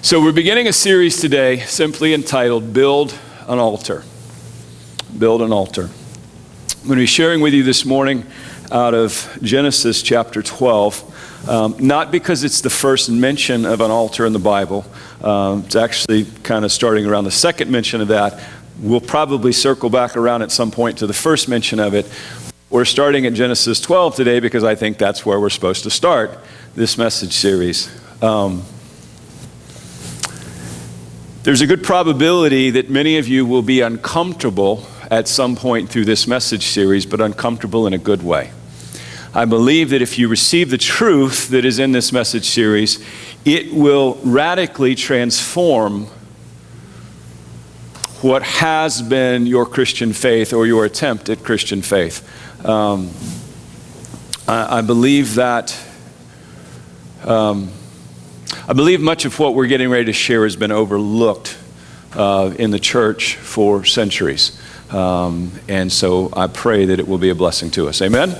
So we're beginning a series today simply entitled Build an Altar. Build an Altar. I'm going to be sharing with you this morning out of Genesis chapter 12, not because it's the first mention of an altar in the Bible. It's actually kind of starting around the second mention of that. We'll probably circle back around at some point to the first mention of it. We're starting at Genesis 12 today because I think that's where we're supposed to start this message series. There's a good probability that many of you will be uncomfortable at some point through this message series, but uncomfortable in a good way. I believe that if you receive the truth that is in this message series, it will radically transform what has been your Christian faith or your attempt at Christian faith. I believe that I believe much of what we're getting ready to share has been overlooked in the church for centuries. And so I pray that it will be a blessing to us. Amen?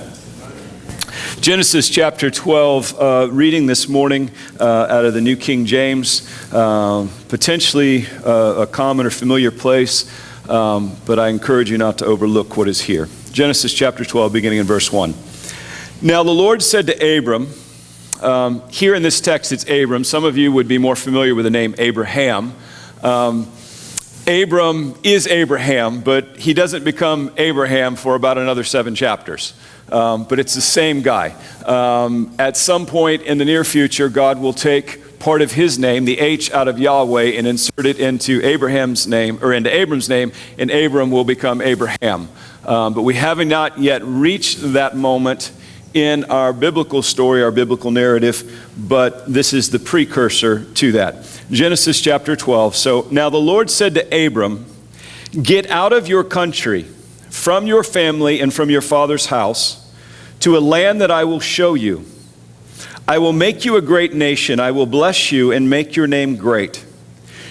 Genesis chapter 12, reading this morning out of the New King James, potentially a common or familiar place, but I encourage you not to overlook what is here. Genesis chapter 12, beginning in verse 1. Now the Lord said to Abram, here in this text it's Abram. Some of you would be more familiar with the name Abraham. Abram is Abraham, but he doesn't become Abraham for about another 7 chapters. But it's the same guy. At some point in the near future, God will take part of his name, the H out of Yahweh, and insert it into Abraham's name, or into Abram's name, and Abram will become Abraham. But we have not yet reached that moment in our biblical story, our biblical narrative, but this is the precursor to that. Genesis chapter 12. So now the Lord said to Abram, "Get out of your country, from your family and from your father's house, to a land that I will show you. I will make you a great nation. I will bless you and make your name great.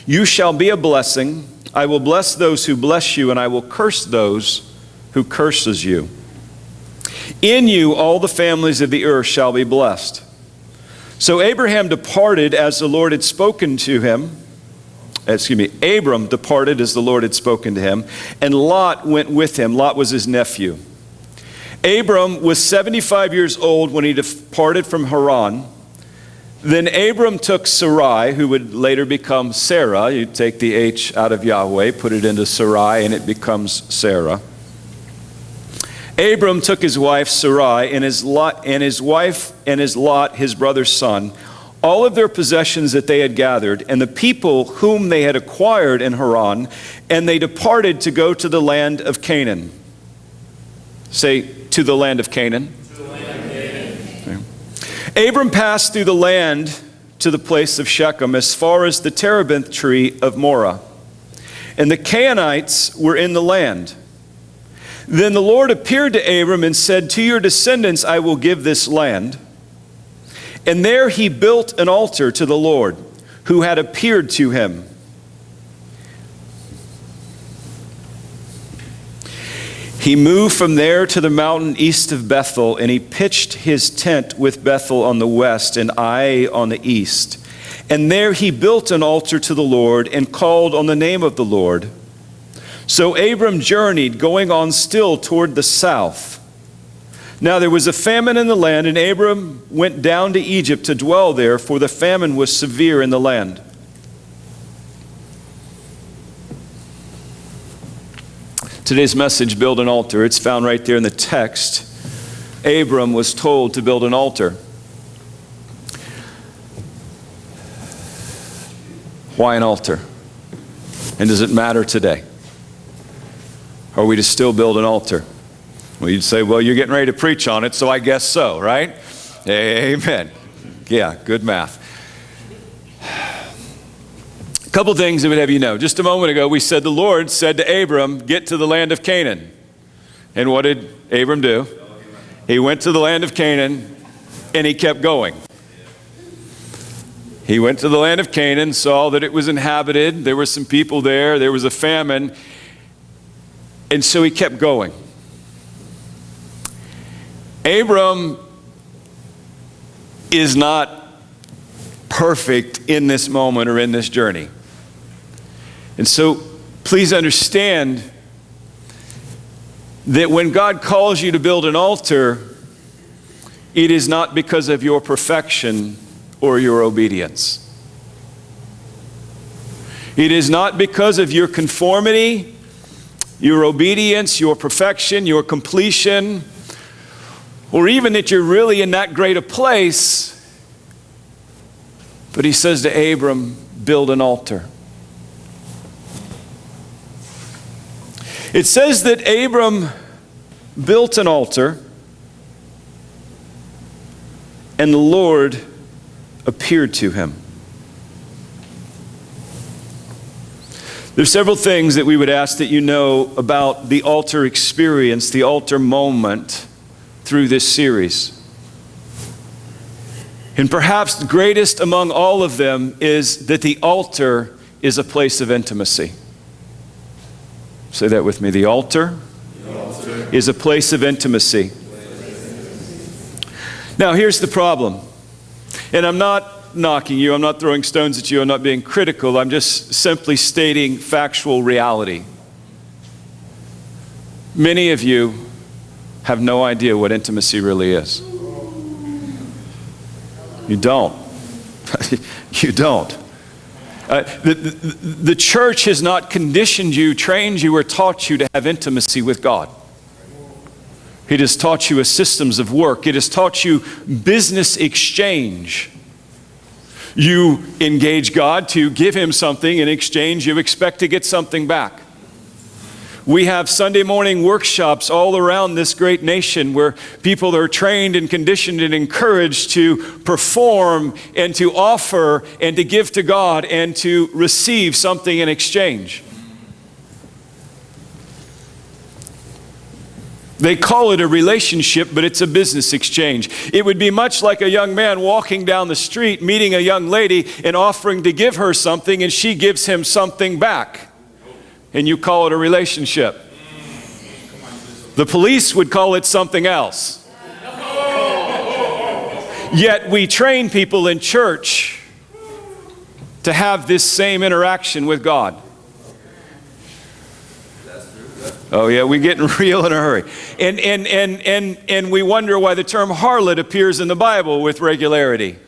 You shall be a blessing. I will bless those who bless you, and I will curse those who curses you. In you all the families of the earth shall be blessed." So Abraham departed as the Lord had spoken to him. Abram departed as the Lord had spoken to him, and Lot went with him. Lot was his nephew. Abram was 75 years old when he departed from Haran. Then Abram took Sarai, who would later become Sarah. You take the H out of Yahweh, put it into Sarai, and it becomes Sarah. Abram took his wife Sarai and his Lot, his brother's son, all of their possessions that they had gathered, and the people whom they had acquired in Haran, and they departed to go to the land of Canaan. Say, to the land of Canaan. To the land of Canaan. Okay. Abram passed through the land to the place of Shechem, as far as the terebinth tree of Moreh. And the Canaanites were in the land. Then the Lord appeared to Abram and said, "To your descendants I will give this land." And there he built an altar to the Lord, who had appeared to him. He moved from there to the mountain east of Bethel, and he pitched his tent with Bethel on the west and Ai on the east. And there he built an altar to the Lord and called on the name of the Lord. So Abram journeyed, going on still toward the south. Now there was a famine in the land, and Abram went down to Egypt to dwell there, for the famine was severe in the land. Today's message, Build an Altar, it's found right there in the text. Abram was told to build an altar. Why an altar? And does it matter today? Are we to still build an altar? Well, you'd say, well, you're getting ready to preach on it, so I guess so, right? Amen. Yeah, good math. A couple things that would have you know. Just a moment ago, we said the Lord said to Abram, "Get to the land of Canaan." And what did Abram do? He went to the land of Canaan, and he kept going. He went to the land of Canaan, saw that it was inhabited. There were some people there. There was a famine. And so he kept going. Abram is not perfect in this moment or in this journey. And so please understand that when God calls you to build an altar, it is not because of your perfection or your obedience. It is not because of your conformity, your obedience, your perfection, your completion, or even that you're really in that great a place. But he says to Abram, build an altar. It says that Abram built an altar, and the Lord appeared to him. There's several things that we would ask that you know about the altar experience, the altar moment through this series. And perhaps the greatest among all of them is that the altar is a place of intimacy. Say that with me. The altar is a place of intimacy. Now, here's the problem. And I'm not knocking you. I'm not throwing stones at you. I'm not being critical. I'm just simply stating factual reality. Many of you have no idea what intimacy really is. You don't. You don't. The church has not conditioned you, trained you, or taught you to have intimacy with God. It has taught you systems of work. It has taught you business exchange. You engage God to give Him something. In exchange, you expect to get something back. We have Sunday morning workshops all around this great nation where people are trained and conditioned and encouraged to perform and to offer and to give to God and to receive something in exchange. They call it a relationship, but it's a business exchange. It would be much like a young man walking down the street, meeting a young lady and offering to give her something, and she gives him something back. And you call it a relationship. The police would call it something else. Yet we train people in church to have this same interaction with God. Oh yeah, we're getting real in a hurry. And we wonder why the term harlot appears in the Bible with regularity.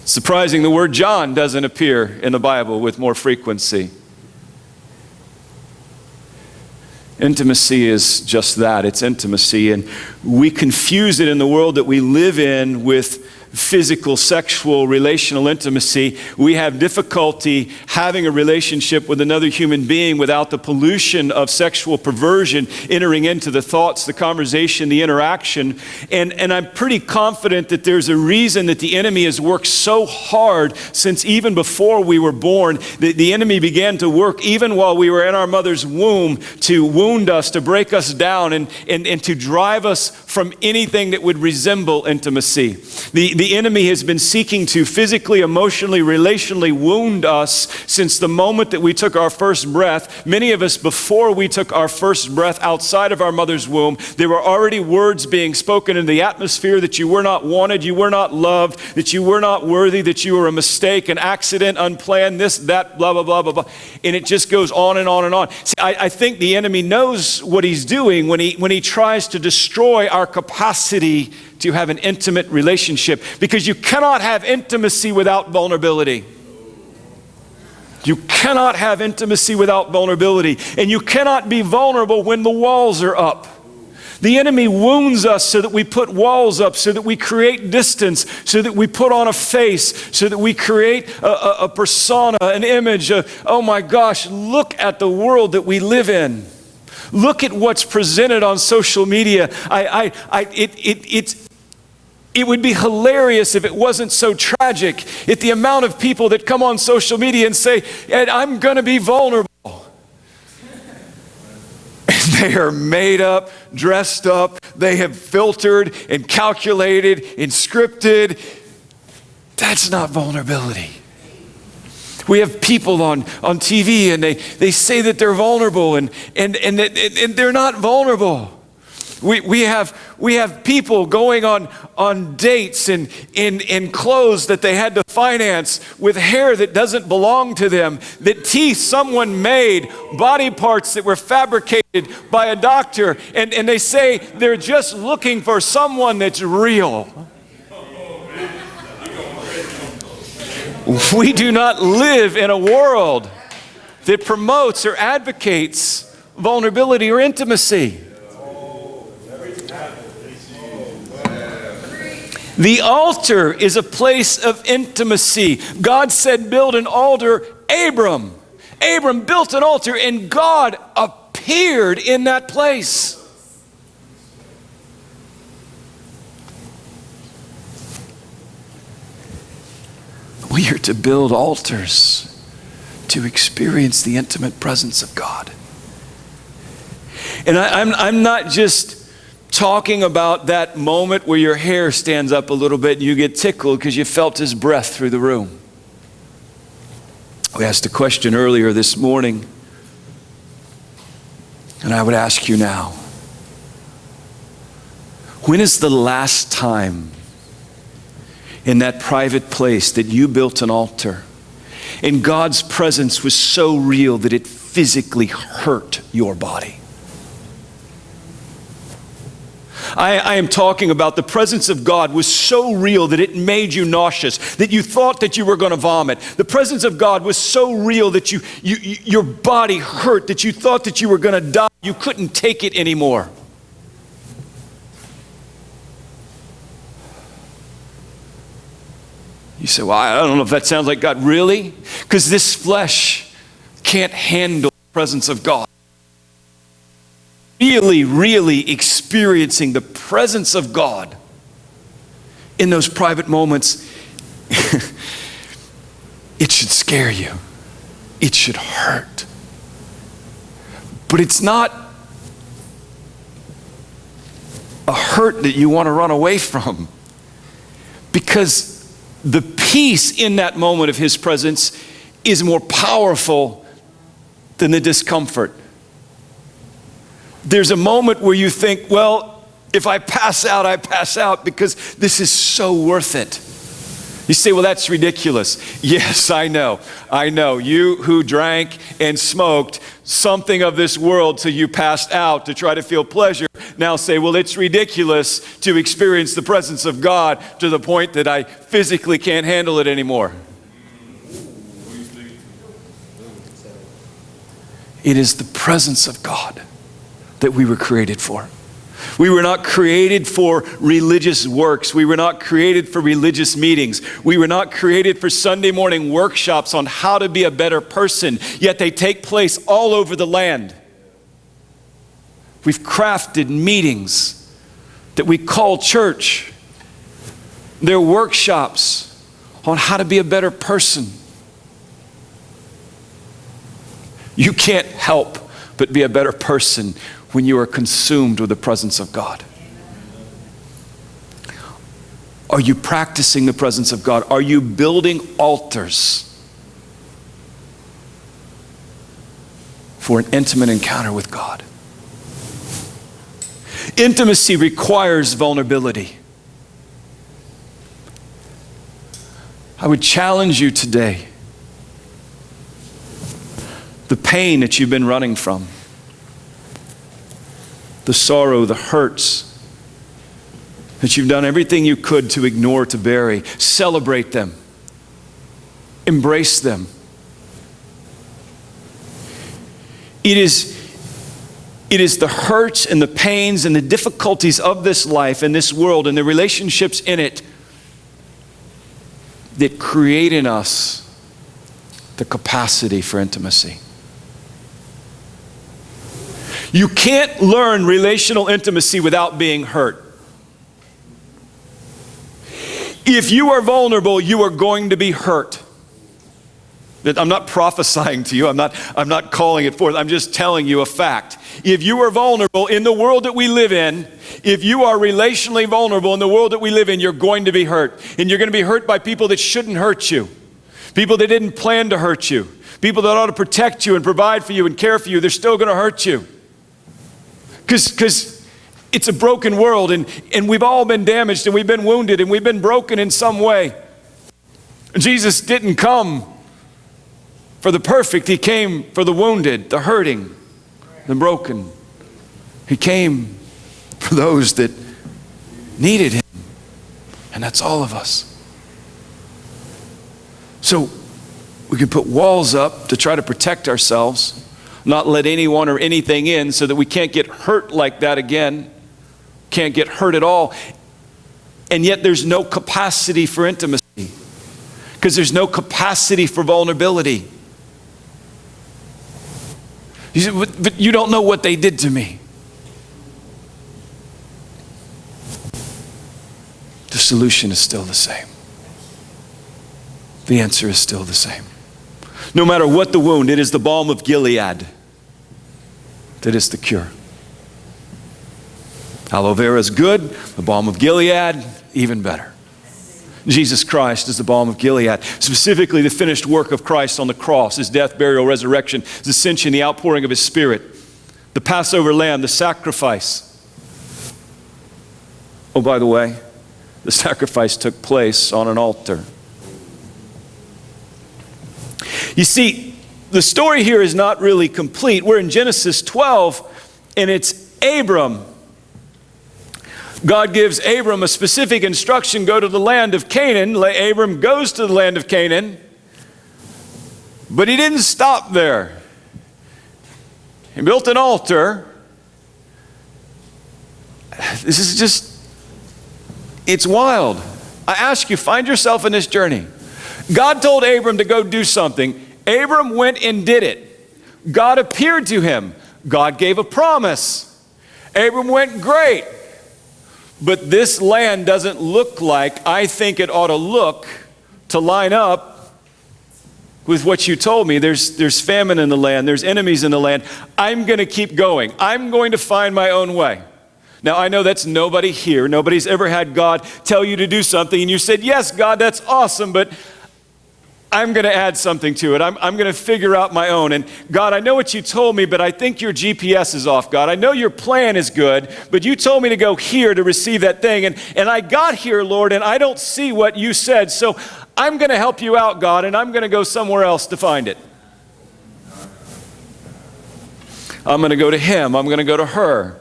Surprising, the word John doesn't appear in the Bible with more frequency. Intimacy is just that, it's intimacy. And we confuse it in the world that we live in with physical, sexual, relational intimacy. We have difficulty having a relationship with another human being without the pollution of sexual perversion entering into the thoughts, the conversation, the interaction. And I'm pretty confident that there's a reason that the enemy has worked so hard since even before we were born. The enemy began to work even while we were in our mother's womb to wound us, to break us down, and to drive us from anything that would resemble intimacy. The enemy has been seeking to physically, emotionally, relationally wound us since the moment that we took our first breath. Many of us, before we took our first breath outside of our mother's womb, there were already words being spoken in the atmosphere that you were not wanted, you were not loved, that you were not worthy, that you were a mistake, an accident, unplanned, this, that, blah, blah, blah, blah, blah. And it just goes on and on and on. See, I think the enemy knows what he's doing when he tries to destroy our capacity to have an intimate relationship, because you cannot have intimacy without vulnerability. You cannot have intimacy without vulnerability, and you cannot be vulnerable when the walls are up. The enemy wounds us so that we put walls up, so that we create distance, so that we put on a face, so that we create a persona, an image. Oh my gosh, look at the world that we live in. Look at what's presented on social media. It would be hilarious if it wasn't so tragic at the amount of people that come on social media and say, "Ed, I'm going to be vulnerable." And they are made up, dressed up, they have filtered and calculated and scripted. That's not vulnerability. We have people on TV and they say that they're vulnerable and they're not vulnerable. We have people going on dates in clothes that they had to finance, with hair that doesn't belong to them, that teeth someone made, body parts that were fabricated by a doctor, and they say they're just looking for someone that's real. We do not live in a world that promotes or advocates vulnerability or intimacy. The altar is a place of intimacy. God said, build an altar. Abram built an altar, and God appeared in that place. We are to build altars to experience the intimate presence of God. And I'm not just talking about that moment where your hair stands up a little bit and you get tickled because you felt his breath through the room. We asked a question earlier this morning, and I would ask you now, when is the last time in that private place that you built an altar and God's presence was so real that it physically hurt your body? I am talking about the presence of God was so real that it made you nauseous, that you thought that you were going to vomit. The presence of God was so real that your body hurt, that you thought that you were going to die. You couldn't take it anymore. You say, well, I don't know if that sounds like God. Really? Because this flesh can't handle the presence of God. Really experiencing the presence of God in those private moments, it should scare you. It should hurt. But it's not a hurt that you want to run away from, because the peace in that moment of his presence is more powerful than the discomfort. There's a moment where you think, well, if I pass out, I pass out because this is so worth it. You say, well, that's ridiculous. Yes, I know. You who drank and smoked something of this world till you passed out to try to feel pleasure, now say, well, it's ridiculous to experience the presence of God to the point that I physically can't handle it anymore. It is the presence of God that we were created for. We were not created for religious works. We were not created for religious meetings. We were not created for Sunday morning workshops on how to be a better person, yet they take place all over the land. We've crafted meetings that we call church. They're workshops on how to be a better person. You can't help but be a better person when you are consumed with the presence of God. Are you practicing the presence of God? Are you building altars for an intimate encounter with God? Intimacy requires vulnerability. I would challenge you today. The pain that you've been running from, the sorrow, the hurts that you've done everything you could to ignore, to bury, celebrate them. Embrace them. It is the hurts and the pains and the difficulties of this life and this world and the relationships in it that create in us the capacity for intimacy. You can't learn relational intimacy without being hurt. If you are vulnerable, you are going to be hurt. I'm not prophesying to you. I'm not calling it forth. I'm just telling you a fact. If you are vulnerable in the world that we live in, if you are relationally vulnerable in the world that we live in, you're going to be hurt. And you're going to be hurt by people that shouldn't hurt you. People that didn't plan to hurt you. People that ought to protect you and provide for you and care for you. They're still going to hurt you. Because It's a broken world, and we've all been damaged, and we've been wounded, and we've been broken in some way. Jesus didn't come for the perfect. He came for the wounded, the hurting, the broken. He came for those that needed him. And that's all of us. So we can put walls up to try to protect ourselves, not let anyone or anything in so that we can't get hurt like that again, can't get hurt at all. And yet there's no capacity for intimacy because there's no capacity for vulnerability. You say, but you don't know what they did to me. The solution is still the same. The answer is still the same. No matter what the wound, it is the balm of Gilead that is the cure. Aloe vera is good, the balm of Gilead, even better. Jesus Christ is the balm of Gilead. Specifically, the finished work of Christ on the cross, his death, burial, resurrection, his ascension, the outpouring of his Spirit, the Passover lamb, the sacrifice. Oh, by the way, the sacrifice took place on an altar. You see, the story here is not really complete. We're in Genesis 12, and it's Abram. God gives Abram a specific instruction, go to the land of Canaan. Abram goes to the land of Canaan, but he didn't stop there. He built an altar. This is just, it's wild. I ask you, find yourself in this journey. God told Abram to go do something. Abram went and did it. God appeared to him. God gave a promise. Abram went, great. But this land doesn't look like I think it ought to look to line up with what you told me. There's famine in the land. There's enemies in the land. I'm going to keep going. I'm going to find my own way. Now, I know that's nobody here. Nobody's ever had God tell you to do something and you said, yes, God, that's awesome, but I'm going to add something to it. I'm going to figure out my own. And God, I know what you told me, but I think your GPS is off, God. I know your plan is good, but you told me to go here to receive that thing. And I got here, Lord, and I don't see what you said. So I'm going to help you out, God, and I'm going to go somewhere else to find it. I'm going to go to him. I'm going to go to her.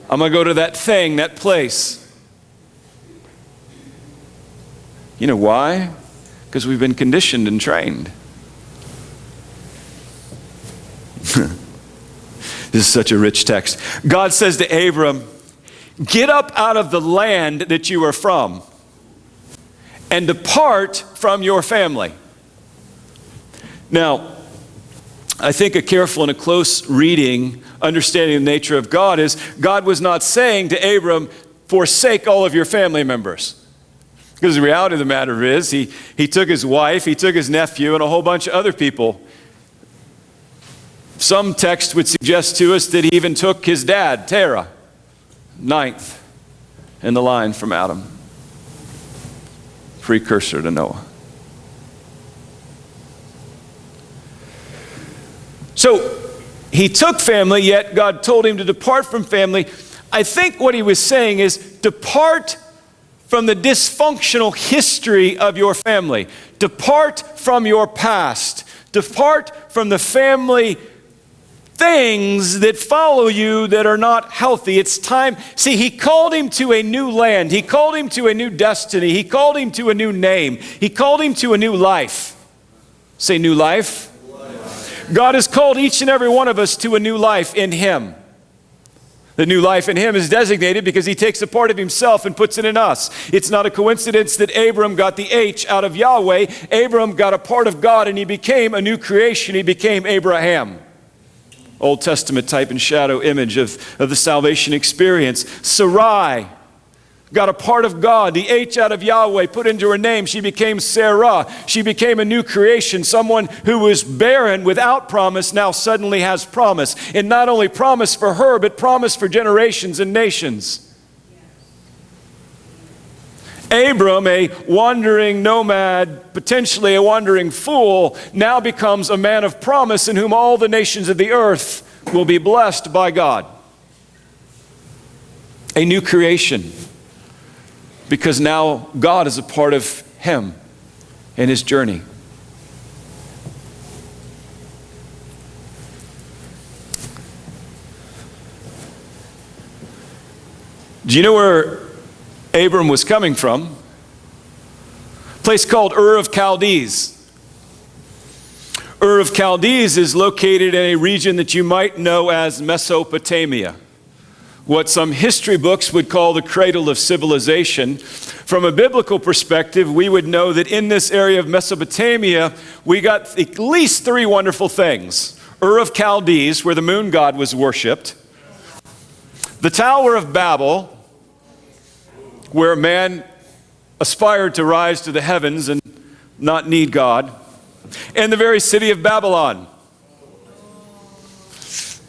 I'm going to go to that thing, that place. You know why? Because we've been conditioned and trained. This is such a rich text. God says to Abram, get up out of the land that you are from and depart from your family. Now, I think a careful and a close reading, understanding the nature of God is, God was not saying to Abram, forsake all of your family members. Because the reality of the matter is, he took his wife, he took his nephew, and a whole bunch of other people. Some text would suggest to us that he even took his dad, Terah, ninth in the line from Adam, precursor to Noah. So he took family, yet God told him to depart from family. I think what he was saying is, depart from the dysfunctional history of your family. Depart from your past. Depart from the family things that follow you that are not healthy. It's time. See, he called him to a new land. He called him to a new destiny. He called him to a new name. He called him to a new life. Say new life. God has called each and every one of us to a new life in him. The new life in him is designated because he takes a part of himself and puts it in us. It's not a coincidence that Abram got the H out of Yahweh. Abram got a part of God and he became a new creation. He became Abraham. Old Testament type and shadow image of the salvation experience. Sarai got a part of God, the H out of Yahweh put into her name. She became Sarah. She became a new creation. Someone who was barren without promise now suddenly has promise. And not only promise for her, but promise for generations and nations. Abram, a wandering nomad, potentially a wandering fool, now becomes a man of promise in whom all the nations of the earth will be blessed by God. a new creation, because now God is a part of him and his journey. Do you know where Abram was coming from? A place called Ur of Chaldees. Ur of Chaldees is located in a region that you might know as Mesopotamia, what some history books would call the cradle of civilization. From a biblical perspective, we would know that in this area of Mesopotamia, we got at least three wonderful things. Ur of Chaldees, where the moon god was worshipped. The Tower of Babel, where man aspired to rise to the heavens and not need God. And the very city of Babylon.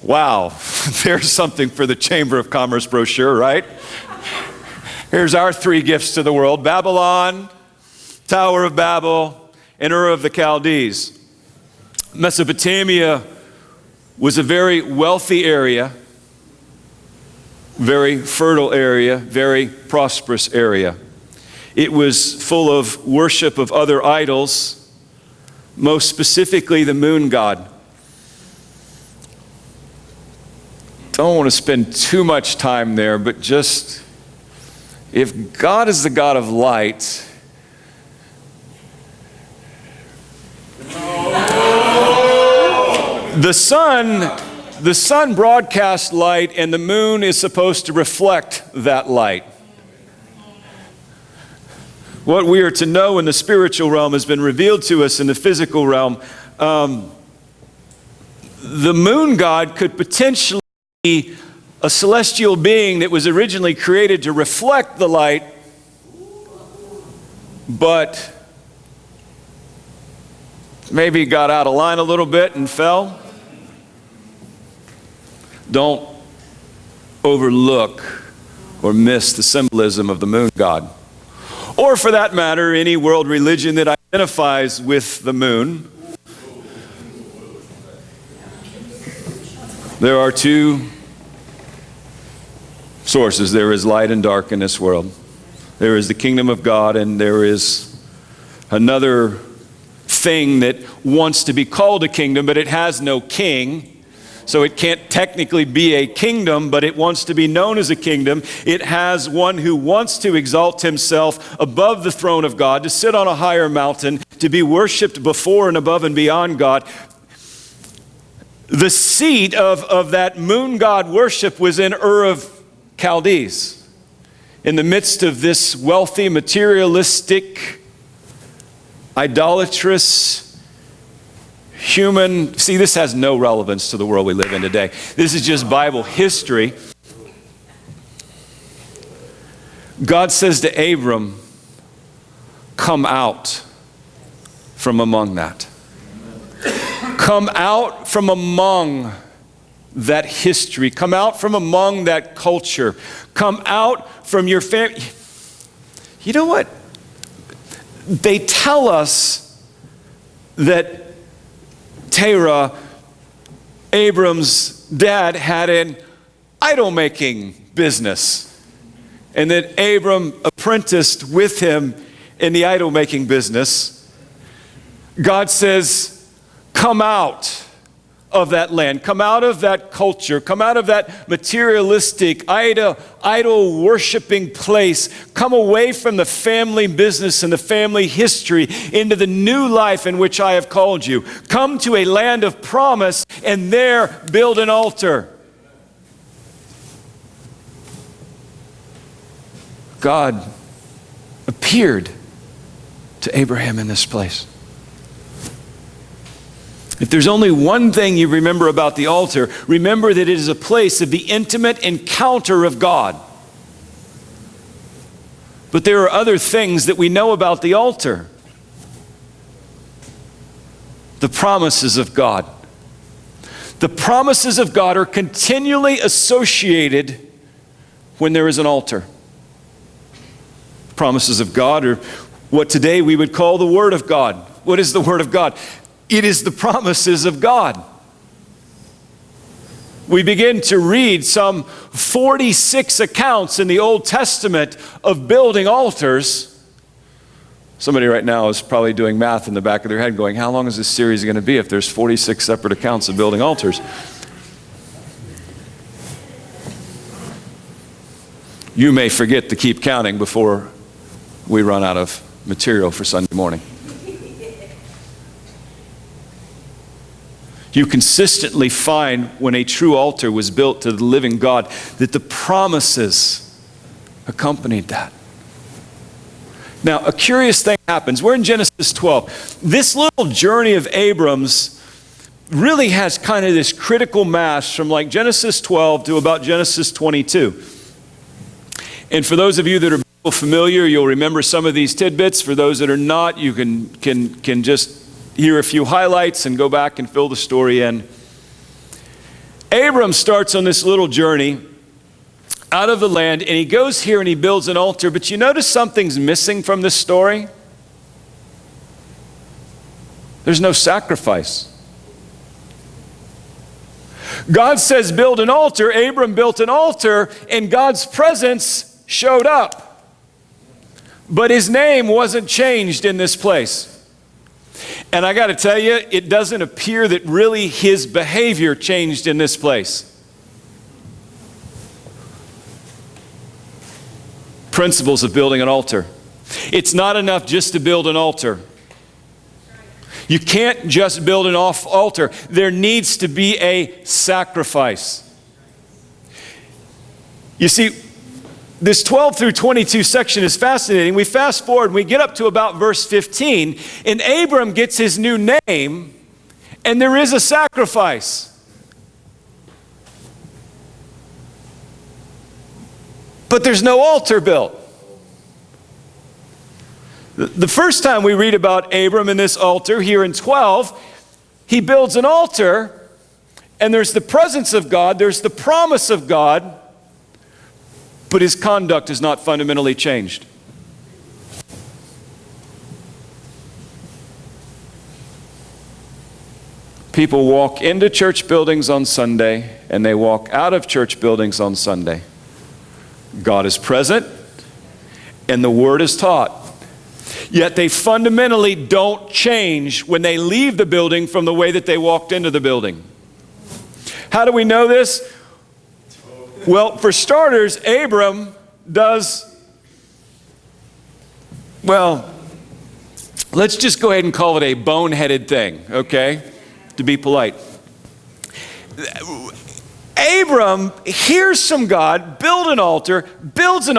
Wow, there's something for the Chamber of Commerce brochure, right? Here's our three gifts to the world: Babylon, Tower of Babel, and Ur of the Chaldees. Mesopotamia was a very wealthy area, very fertile area, very prosperous area. It was full of worship of other idols, most specifically the moon god. Don't want to spend too much time there, but just, if God is the God of light, the sun broadcasts light, and the moon is supposed to reflect that light. What we are to know in the spiritual realm has been revealed to us in the physical realm. The moon god could potentially be a celestial being that was originally created to reflect the light, but maybe got out of line a little bit and fell. Don't overlook or miss the symbolism of the moon god. Or for that matter, any world religion that identifies with the moon. There are two sources. There is light and dark in this world. There is the kingdom of God, and there is another thing that wants to be called a kingdom, but it has no king. So it can't technically be a kingdom, but it wants to be known as a kingdom. It has one who wants to exalt himself above the throne of God, to sit on a higher mountain, to be worshiped before and above and beyond God. The seat of that moon god worship was in Ur of Chaldees. In the midst of this wealthy, materialistic, idolatrous, human, see, this has no relevance to the world we live in today. This is just Bible history. God says to Abram, come out from among that. Come out from among that history. Come out from among that culture. Come out from your family. You know what? They tell us that Terah, Abram's dad, had an idol-making business, and that Abram apprenticed with him in the idol-making business. God says, come out of that land, come out of that culture, come out of that materialistic, idol-worshiping place, come away from the family business and the family history into the new life in which I have called you. Come to a land of promise, and there build an altar. God appeared to Abraham in this place. If there's only one thing you remember about the altar, remember that it is a place of the intimate encounter of God. But there are other things that we know about the altar. The promises of God. The promises of God are continually associated when there is an altar. Promises of God are what today we would call the Word of God. What is the Word of God? It is the promises of God. we begin to read some 46 accounts in the Old Testament of building altars. Somebody right now is probably doing math in the back of their head going, how long is this series going to be if there's 46 separate accounts of building altars? You may forget to keep counting before we run out of material for Sunday morning. You consistently find when a true altar was built to the living God that the promises accompanied that. Now, a curious thing happens. We're in Genesis 12. This little journey of Abram's really has kind of this critical mass from like Genesis 12 to about Genesis 22. And for those of you that are familiar, you'll remember some of these tidbits. For those that are not, you can just hear a few highlights and go back and fill the story in. Abram starts on this little journey out of the land, and he goes here and he builds an altar. But you notice something's missing from this story? There's no sacrifice. God says build an altar. Abram built an altar, and God's presence showed up. But his name wasn't changed in this place. And I got to tell you, it doesn't appear that really his behavior changed in this place. Principles of building an altar. It's not enough just to build an altar. You can't just build an altar. There needs to be a sacrifice. You see, this 12 through 22 section is fascinating. We fast forward and we get up to about verse 15, and Abram gets his new name, and there is a sacrifice. But there's no altar built. The first time we read about Abram and this altar, here in 12, he builds an altar, and there's the presence of God, there's the promise of God, but his conduct is not fundamentally changed. People walk into church buildings on Sunday, and they walk out of church buildings on Sunday. God is present, and the Word is taught. Yet they fundamentally don't change when they leave the building from the way that they walked into the building. How do we know this? Well, for starters, Abram does, well, let's just go ahead and call it a boneheaded thing, okay? To be polite. Abram hears from God, builds an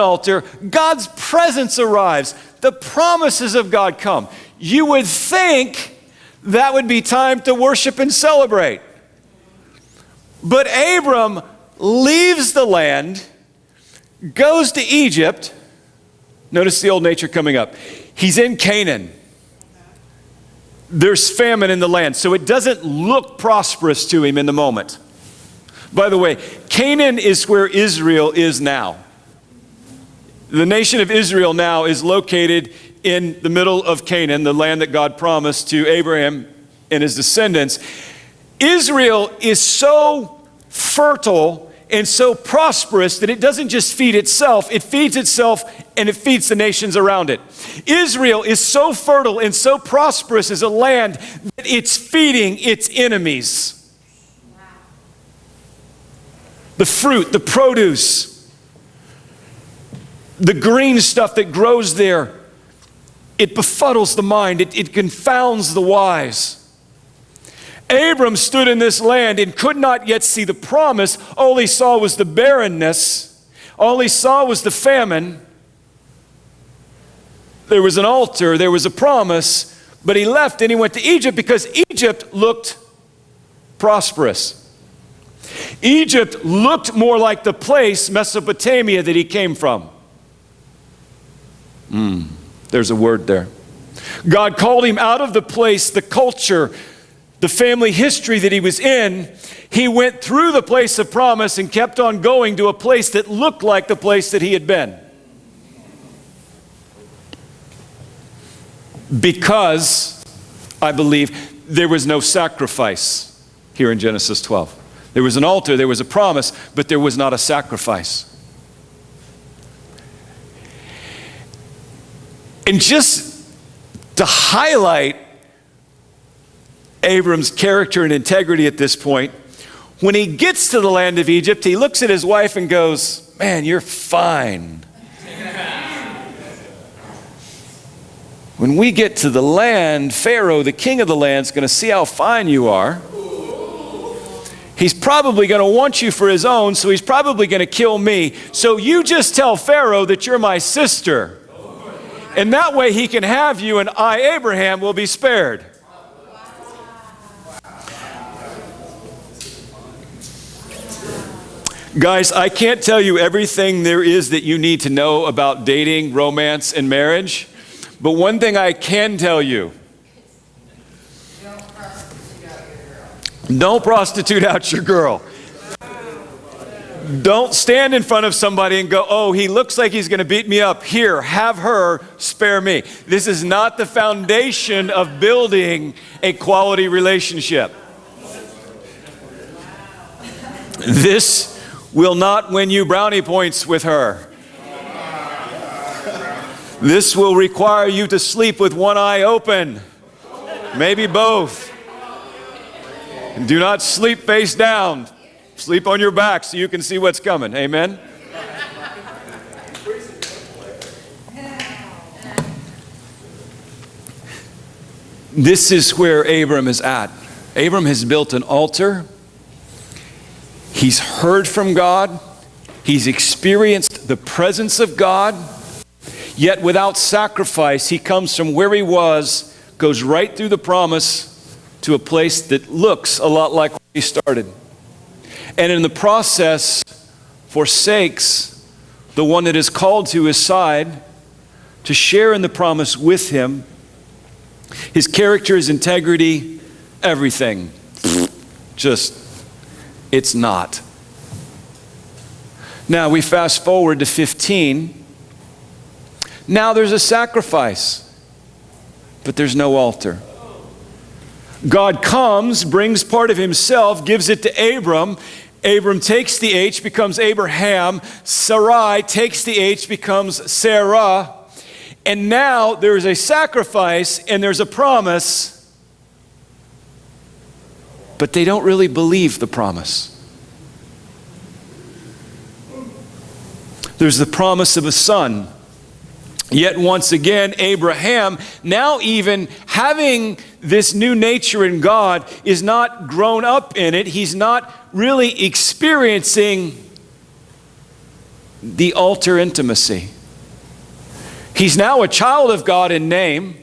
altar, God's presence arrives, the promises of God come. You would think that would be time to worship and celebrate. But Abram leaves the land, goes to Egypt. Notice the old nature coming up. He's in Canaan. There's famine in the land, so it doesn't look prosperous to him in the moment. By the way, Canaan is where Israel is now. The nation of Israel now is located in the middle of Canaan, the land that God promised to Abraham and his descendants. Israel is so fertile and so prosperous that it doesn't just feed itself, it feeds itself and it feeds the nations around it. Israel is so fertile and so prosperous as a land that it's feeding its enemies. The fruit, the produce, the green stuff that grows there, it befuddles the mind, it confounds the wise. Abram stood in this land and could not yet see the promise. All he saw was the barrenness. All he saw was the famine. There was an altar, there was a promise, but he left and he went to Egypt because Egypt looked prosperous. Egypt looked more like the place, Mesopotamia, that he came from. There's a word there. God called him out of the place, the culture, the family history that he was in. He went through the place of promise and kept on going to a place that looked like the place that he had been. Because, I believe, there was no sacrifice here in Genesis 12. There was an altar, there was a promise, but there was not a sacrifice. And just to highlight Abram's character and integrity at this point, when he gets to the land of Egypt, he looks at his wife and goes, "Man, you're fine." When we get to the land, Pharaoh, the king of the land, is going to see how fine you are. He's probably going to want you for his own, so he's probably going to kill me. So you just tell Pharaoh that you're my sister. And that way he can have you, and I, Abraham, will be spared. Guys, I can't tell you everything there is that you need to know about dating, romance, and marriage. But one thing I can tell you, don't prostitute out your girl. Don't stand in front of somebody and go, "Oh, he looks like he's going to beat me up. Here, have her, spare me." This is not the foundation of building a quality relationship. This will not win you brownie points with her. This will require you to sleep with one eye open, maybe both. And do not sleep face down. Sleep on your back so you can see what's coming. Amen? This is where Abram is at. Abram has built an altar. He's heard from God. He's experienced the presence of God. Yet without sacrifice, he comes from where he was, goes right through the promise to a place that looks a lot like where he started. And in the process, forsakes the one that is called to his side to share in the promise with him. His character, his integrity, everything. Just, it's not. Now we fast forward to 15. Now there's a sacrifice, but there's no altar. God comes, brings part of himself, gives it to Abram. Abram takes the H, becomes Abraham. Sarai takes the H, becomes Sarah. And now there's a sacrifice and there's a promise, but they don't really believe the promise. There's the promise of a son. Yet once again, Abraham, now even having this new nature in God, is not grown up in it. He's not really experiencing the altar intimacy. He's now a child of God in name.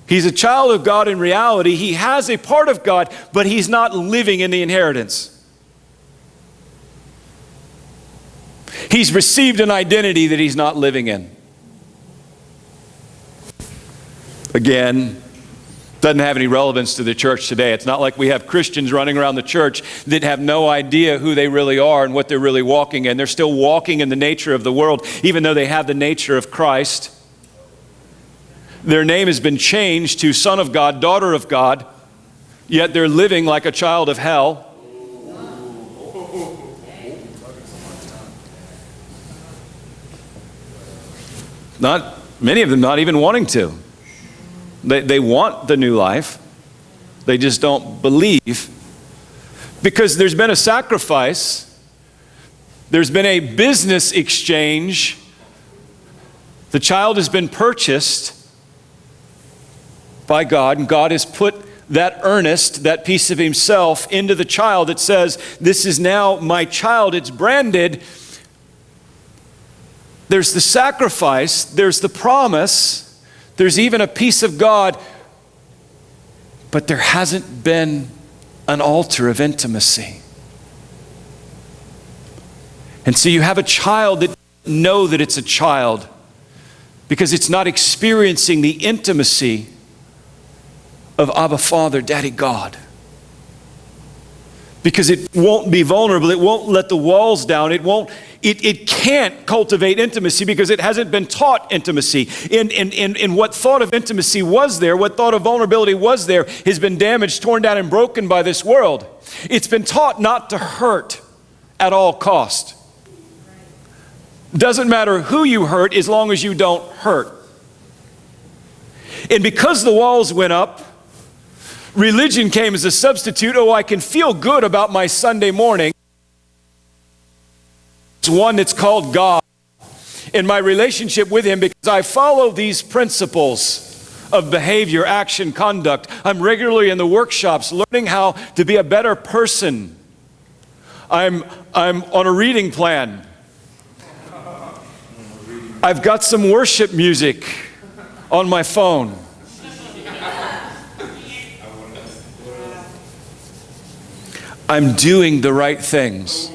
He's a child of God in reality. He has a part of God, but he's not living in the inheritance. He's received an identity that he's not living in. Again, doesn't have any relevance to the church today. It's not like we have Christians running around the church that have no idea who they really are and what they're really walking in. They're still walking in the nature of the world, even though they have the nature of Christ. Their name has been changed to Son of God, Daughter of God, yet they're living like a child of hell. Not many of them not even wanting to. They want the new life. They just don't believe. Because there's been a sacrifice. There's been a business exchange. The child has been purchased by God, and God has put that earnest, that piece of himself into the child that says, "This is now my child." It's branded. There's the sacrifice, there's the promise, there's even a piece of God, but there hasn't been an altar of intimacy. And so you have a child that doesn't know that it's a child because it's not experiencing the intimacy of Abba Father, Daddy God. because it won't be vulnerable. It won't let the walls down. It can't cultivate intimacy because it hasn't been taught intimacy. In what thought of intimacy was there, what thought of vulnerability was there, has been damaged, torn down, and broken by this world. It's been taught not to hurt at all cost. Doesn't matter who you hurt as long as you don't hurt. And because the walls went up, religion came as a substitute. Oh, I can feel good about my Sunday morning. It's one that's called God in my relationship with Him because I follow these principles of behavior, action, conduct. I'm regularly in the workshops learning how to be a better person. I'm on a reading plan. I've got some worship music on my phone. I'm doing the right things.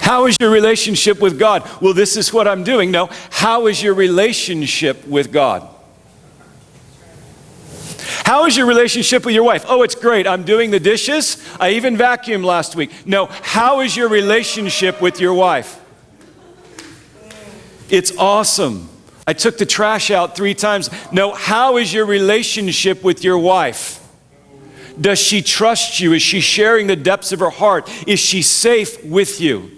How is your relationship with God? Well, this is what I'm doing. No, how is your relationship with God? How is your relationship with your wife? Oh, it's great. I'm doing the dishes. I even vacuumed last week. No, how is your relationship with your wife? It's awesome. I took the trash out 3 times. No, how is your relationship with your wife? Does she trust you? Is she sharing the depths of her heart? Is she safe with you?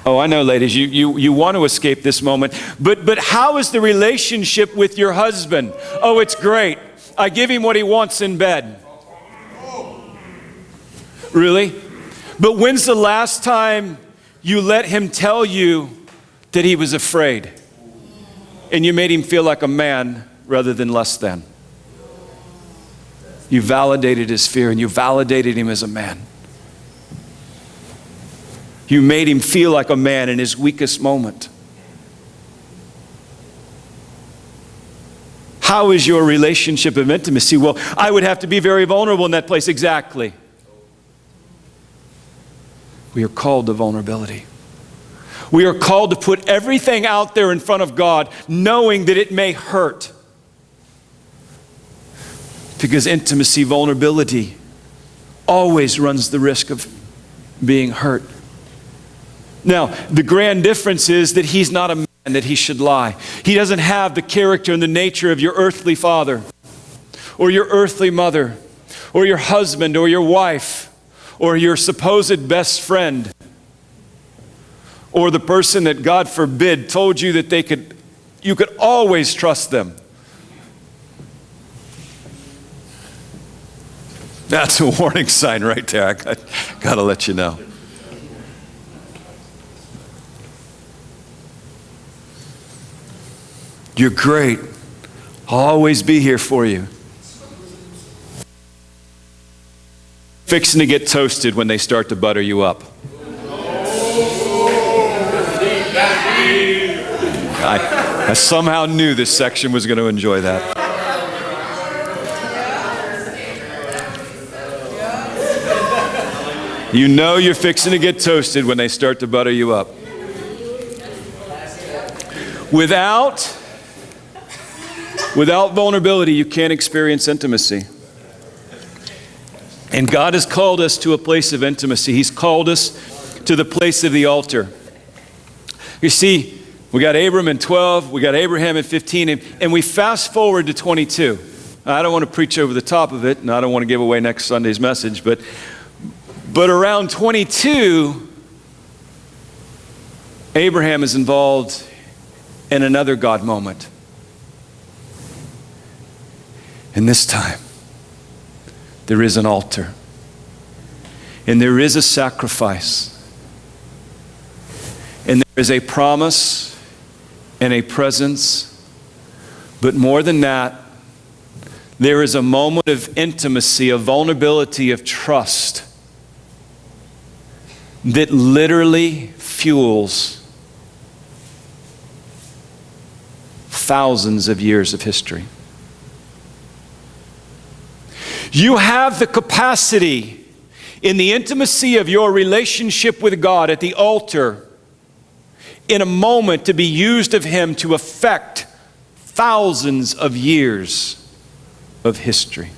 Oh, I know, ladies, you want to escape this moment. But how is the relationship with your husband? Oh, it's great. I give him what he wants in bed. Really? But when's the last time you let him tell you that he was afraid and you made him feel like a man rather than less than? You validated his fear and you validated him as a man. You made him feel like a man in his weakest moment. How is your relationship of intimacy? Well, I would have to be very vulnerable in that place. Exactly. We are called to vulnerability. We are called to put everything out there in front of God, knowing that it may hurt. Because intimacy, vulnerability, always runs the risk of being hurt. Now, the grand difference is that he's not a man that he should lie. He doesn't have the character and the nature of your earthly father, or your earthly mother, or your husband, or your wife, or your supposed best friend, or the person that, God forbid, told you that you could always trust them. That's a warning sign right there. I got to let you know. You're great. I'll always be here for you. Fixing to get toasted when they start to butter you up. I somehow knew this section was going to enjoy that. You know you're fixing to get toasted when they start to butter you up. Without vulnerability, you can't experience intimacy. And God has called us to a place of intimacy. He's called us to the place of the altar. You see, we got Abram in 12, we got Abraham in 15, and we fast forward to 22. I don't want to preach over the top of it, and I don't want to give away next Sunday's message, but around 22, Abraham is involved in another God moment. And this time, there is an altar. And there is a sacrifice. And there is a promise and a presence. But more than that, there is a moment of intimacy, of vulnerability, of trust that literally fuels thousands of years of history. You have the capacity in the intimacy of your relationship with God at the altar in a moment to be used of Him to affect thousands of years of history.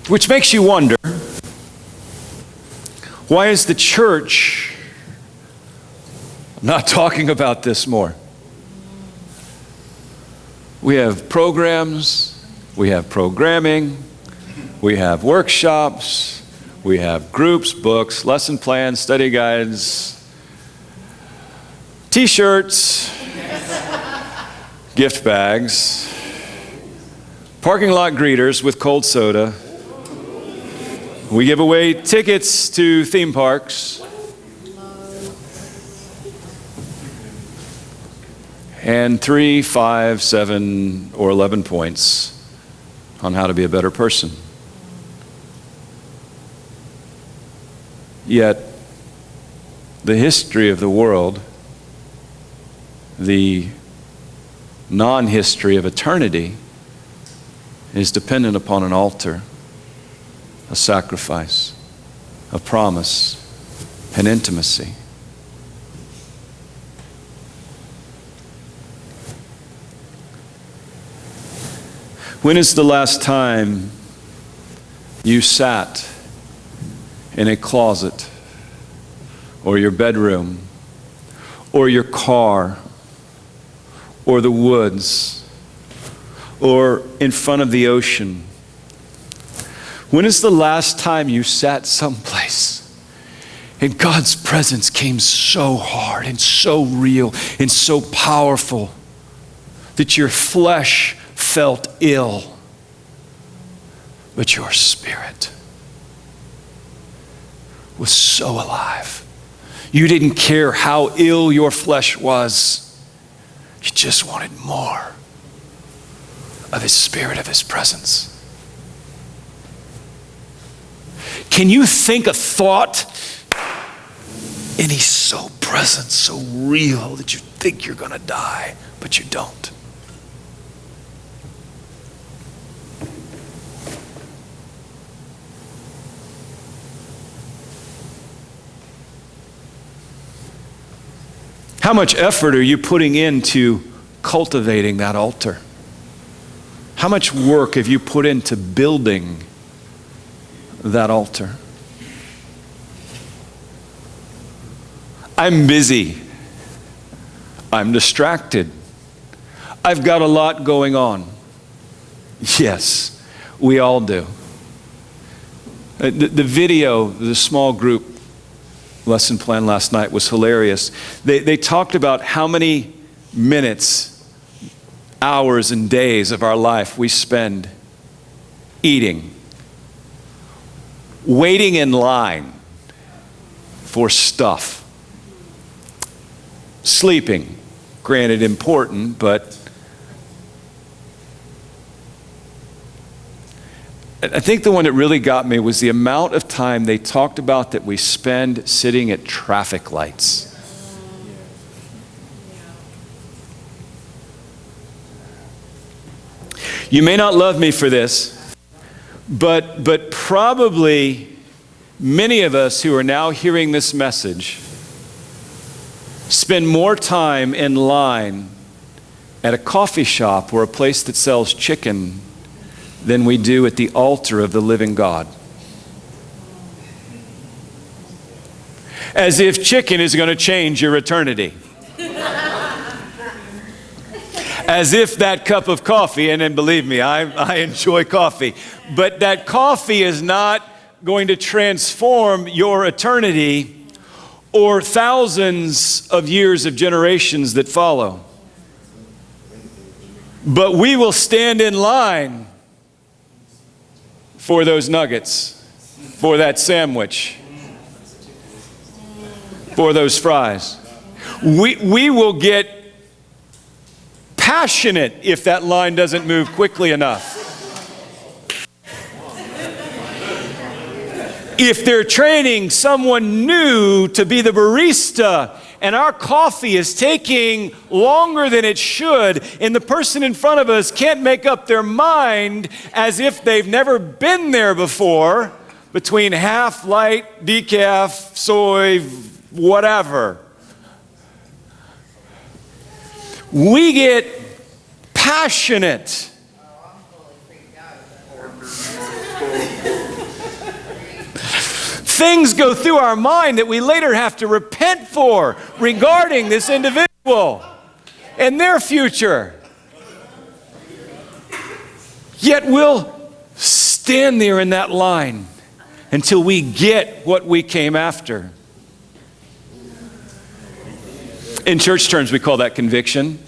Which makes you wonder, why is the church not talking about this more? We have programs, we have programming, we have workshops, we have groups, books, lesson plans, study guides, t-shirts, gift bags, parking lot greeters with cold soda. We give away tickets to theme parks. And 3, 5, 7, or 11 points on how to be a better person. Yet, the history of the world, the non-history of eternity, is dependent upon an altar, a sacrifice, a promise, an intimacy. When is the last time you sat in a closet or your bedroom or your car or the woods or in front of the ocean? When is the last time you sat someplace and God's presence came so hard and so real and so powerful that your flesh felt ill, but your spirit was so alive? You didn't care how ill your flesh was. You just wanted more of His Spirit, of His presence. Can you think a thought and He's so present, so real that you think you're going to die, but you don't? How much effort are you putting into cultivating that altar? How much work have you put into building that altar? I'm busy. I'm distracted. I've got a lot going on. Yes, we all do. The video, the small group lesson plan last night was hilarious. They talked about how many minutes, hours, and days of our life we spend eating, waiting in line for stuff, sleeping, granted important, but I think the one that really got me was the amount of time they talked about that we spend sitting at traffic lights. You may not love me for this, but probably many of us who are now hearing this message spend more time in line at a coffee shop or a place that sells chicken than we do at the altar of the living God. As if chicken is going to change your eternity. As if that cup of coffee, and then believe me, I enjoy coffee, but that coffee is not going to transform your eternity or thousands of years of generations that follow. But we will stand in line for those nuggets, for that sandwich, for those fries. We will get passionate if that line doesn't move quickly enough. If they're training someone new to be the barista and our coffee is taking longer than it should, and the person in front of us can't make up their mind as if they've never been there before, between half, light, decaf, soy, whatever, we get passionate. Things go through our mind that we later have to repent for regarding this individual and their future. Yet we'll stand there in that line until we get what we came after. In church terms, we call that conviction.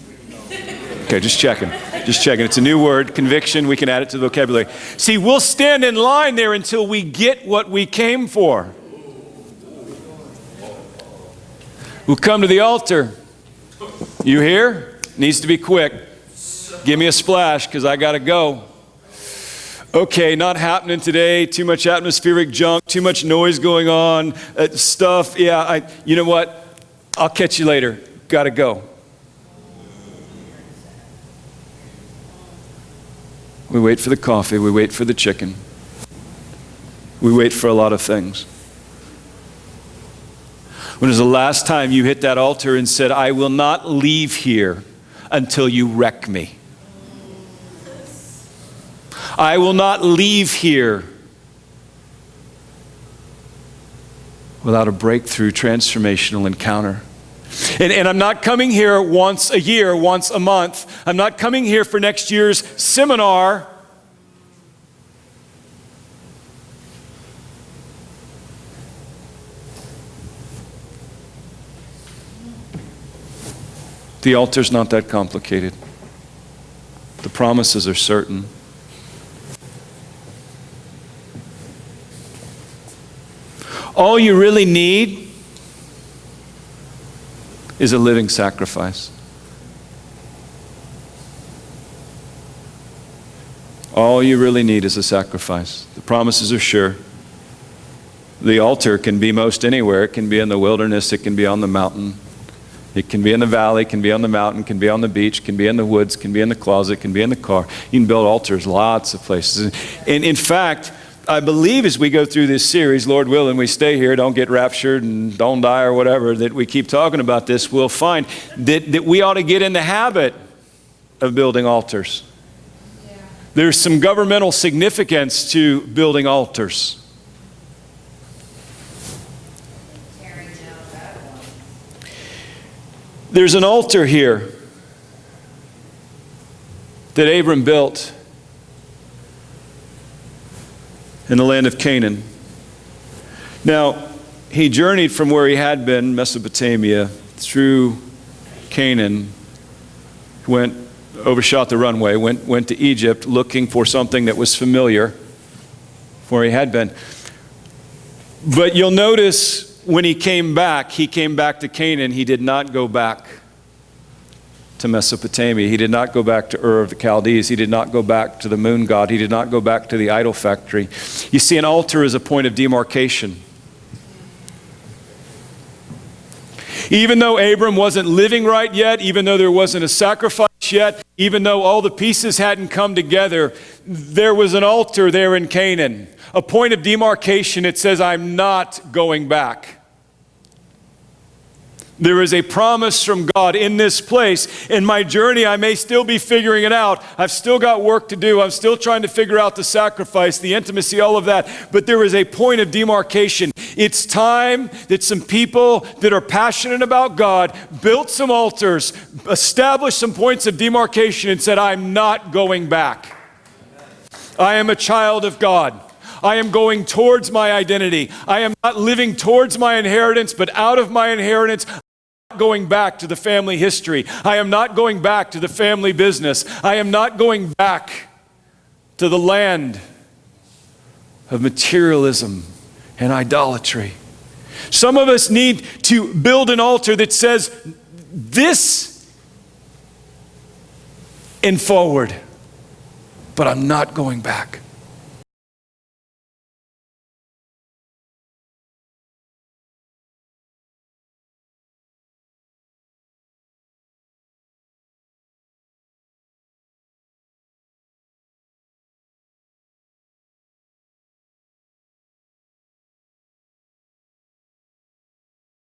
Okay, just checking. Just checking. It's a new word, conviction. We can add it to the vocabulary. See, we'll stand in line there until we get what we came for. We'll come to the altar. You here? Needs to be quick. Give me a splash because I got to go. Okay, not happening today. Too much atmospheric junk. Too much noise going on. Stuff. Yeah, you know what? I'll catch you later. Got to go. We wait for the coffee. We wait for the chicken. We wait for a lot of things. When was the last time you hit that altar and said, I will not leave here until you wreck me? I will not leave here without a breakthrough, transformational encounter. And I'm not coming here once a year, once a month. I'm not coming here for next year's seminar. The altar's not that complicated. The promises are certain. All you really need is a living sacrifice. All you really need is a sacrifice. The promises are sure. The altar can be most anywhere. It can be in the wilderness. It can be on the mountain. It can be in the valley. It can be on the mountain. It can be on the beach. It can be in the woods. It can be in the closet. It can be in the car. You can build altars lots of places. And in fact, I believe as we go through this series, Lord willing, we stay here, don't get raptured and don't die or whatever, that we keep talking about this, we'll find that we ought to get in the habit of building altars. Yeah. There's some governmental significance to building altars. There's an altar here that Abram built in the land of Canaan. Now, he journeyed from where he had been, Mesopotamia, through Canaan, overshot the runway, went to Egypt looking for something that was familiar where he had been. But you'll notice when he came back to Canaan, he did not go back to Mesopotamia. He did not go back to Ur of the Chaldees. He did not go back to the moon god. He did not go back to the idol factory. You see, an altar is a point of demarcation. Even though Abram wasn't living right yet, even though there wasn't a sacrifice yet, even though all the pieces hadn't come together, there was an altar there in Canaan. A point of demarcation. It says, I'm not going back. There is a promise from God in this place. In my journey, I may still be figuring it out. I've still got work to do. I'm still trying to figure out the sacrifice, the intimacy, all of that. But there is a point of demarcation. It's time that some people that are passionate about God built some altars, established some points of demarcation, and said, I'm not going back. I am a child of God. I am going towards my identity. I am not living towards my inheritance, but out of my inheritance. Going back to the family history. I am not going back to the family business. I am not going back to the land of materialism and idolatry. Some of us need to build an altar that says this and forward, but I'm not going back.